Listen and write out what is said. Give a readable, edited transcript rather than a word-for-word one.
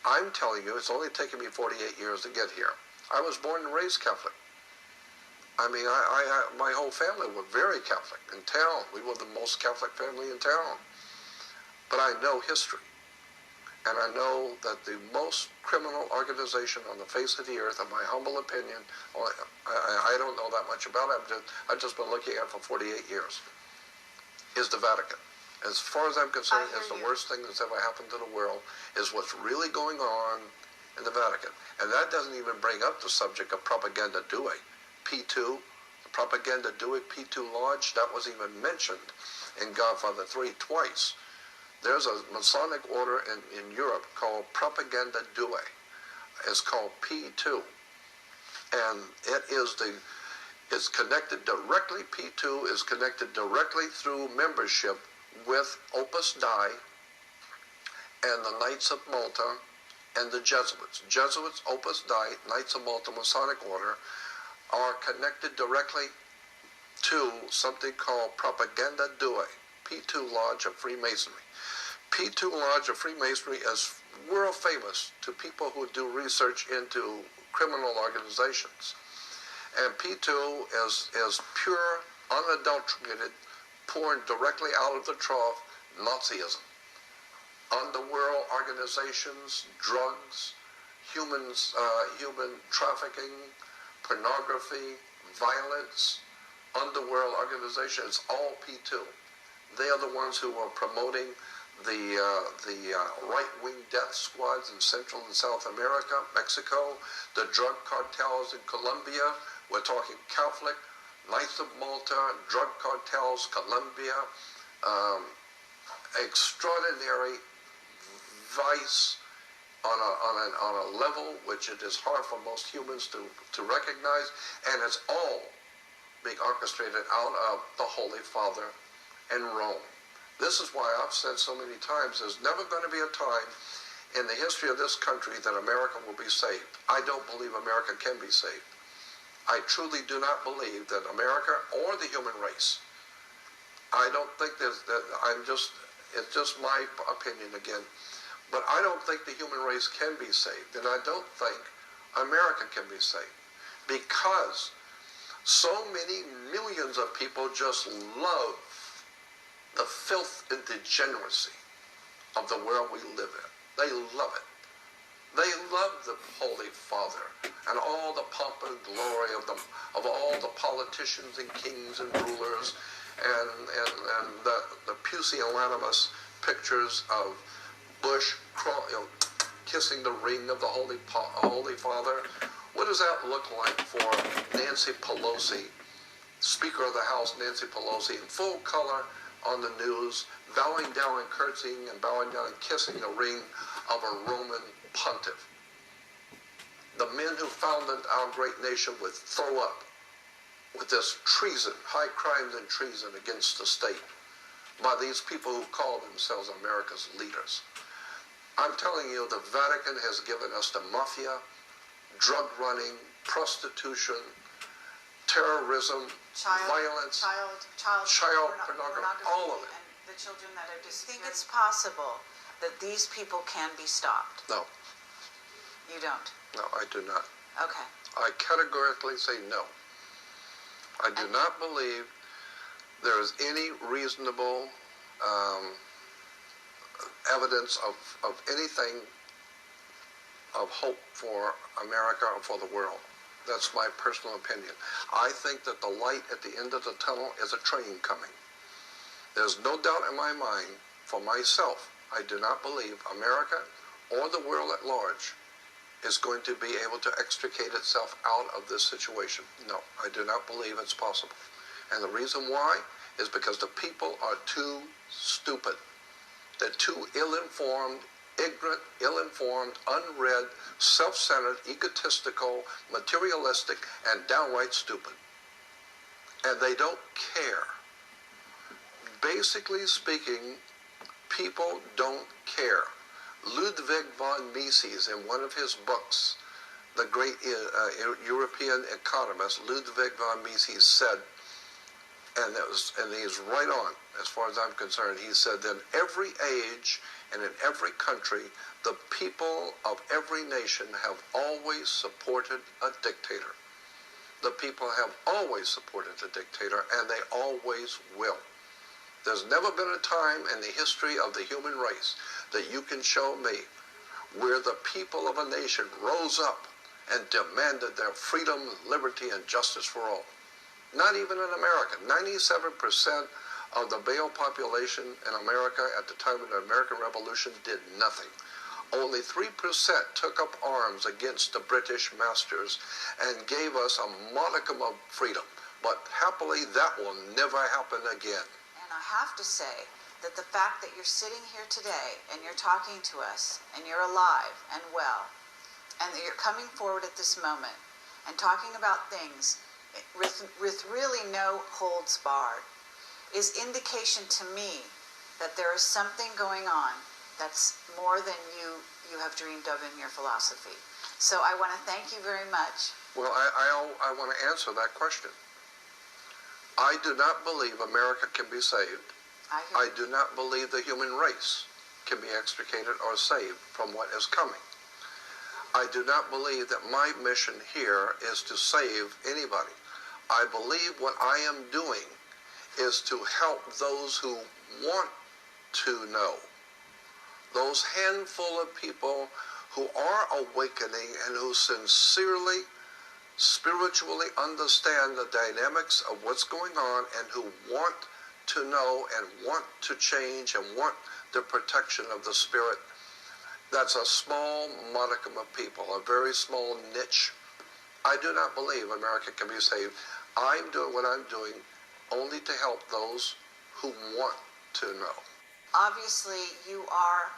I'm telling you, it's only taken me 48 years to get here. I was born and raised Catholic. I mean, my whole family were very Catholic in town. We were the most Catholic family in town. But I know history. And I know that the most criminal organization on the face of the earth, in my humble opinion, I don't know that much about it, I've just been looking at it for 48 years, is the Vatican. As far as I'm concerned, it's the worst thing that's ever happened to the world, is what's really going on in the Vatican. And that doesn't even bring up the subject of propaganda due. P2, the propaganda due, P2 Lodge, that was even mentioned in Godfather 3 twice. There's a Masonic order in Europe called Propaganda Due. It's called P2. And it's connected directly, P2 is connected directly through membership with Opus Dei and the Knights of Malta and the Jesuits. Jesuits, Opus Dei, Knights of Malta, Masonic order are connected directly to something called Propaganda Due, P2 Lodge of Freemasonry. P2 Lodge of Freemasonry is world famous to people who do research into criminal organizations. And P2 is pure, unadulterated, pouring directly out of the trough, Nazism. Underworld organizations, drugs, human trafficking, pornography, violence, underworld organizations, all P2. They are the ones who are promoting the right-wing death squads in Central and South America, Mexico, the drug cartels in Colombia. We're talking Catholic, Knights of Malta, drug cartels, Colombia, extraordinary vice on a level which it is hard for most humans to recognize, and it's all being orchestrated out of the Holy Father and Rome. This is why I've said so many times, there's never going to be a time in the history of this country that America will be saved. I don't believe America can be saved. I truly do not believe that America or the human race, I don't think it's just my opinion again, but I don't think the human race can be saved, and I don't think America can be saved, because so many millions of people just love the filth and degeneracy of the world we live in. They love it. They love the Holy Father and all the pomp and glory of all the politicians and kings and rulers and the pusillanimous pictures of Bush kissing the ring of the Holy Father. What does that look like for Nancy Pelosi, Speaker of the House Nancy Pelosi, in full color on the news, bowing down and curtsying and bowing down and kissing the ring of a Roman pontiff? The men who founded our great nation would throw up with this treason, high crimes and treason against the state by these people who call themselves America's leaders. I'm telling you, the Vatican has given us the mafia, drug running, prostitution, terrorism, violence, child pornography, all of it. And the children that are disappearing. Do you think it's possible that these people can be stopped? No. You don't? No, I do not. Okay. I categorically say no. I do not believe there is any reasonable evidence of anything of hope for America or for the world. That's my personal opinion. I think that the light at the end of the tunnel is a train coming. There's no doubt in my mind, for myself, I do not believe America or the world at large is going to be able to extricate itself out of this situation. No, I do not believe it's possible. And the reason why is because the people are too stupid. They're too ill-informed, ignorant, ill-informed, unread, self-centered, egotistical, materialistic, and downright stupid. And they don't care. Basically speaking, people don't care. Ludwig von Mises, in one of his books, the great European economist Ludwig von Mises said, and he's right on as far as I'm concerned, he said that in every age and in every country, The people of every nation have always supported a dictator. The people have always supported a dictator, and they always will. There's never been a time in the history of the human race that you can show me where the people of a nation rose up and demanded their freedom, liberty, and justice for all. Not even in America. 97% of the male population in America at the time of the American Revolution did nothing. Only 3% took up arms against the British masters and gave us a modicum of freedom. But happily, that will never happen again. And I have to say that the fact that you're sitting here today and you're talking to us and you're alive and well, and that you're coming forward at this moment and talking about things with really no holds barred is indication to me that there is something going on that's more than you have dreamed of in your philosophy. So I want to thank you very much. Well, I want to answer that question. I do not believe America can be saved. I do not believe the human race can be extricated or saved from what is coming. I do not believe that my mission here is to save anybody. I believe what I am doing is to help those who want to know, those handful of people who are awakening and who sincerely, spiritually understand the dynamics of what's going on and who want to know and want to change and want the protection of the spirit. That's a small modicum of people, a very small niche. I do not believe America can be saved. I'm doing what I'm doing only to help those who want to know. Obviously, you are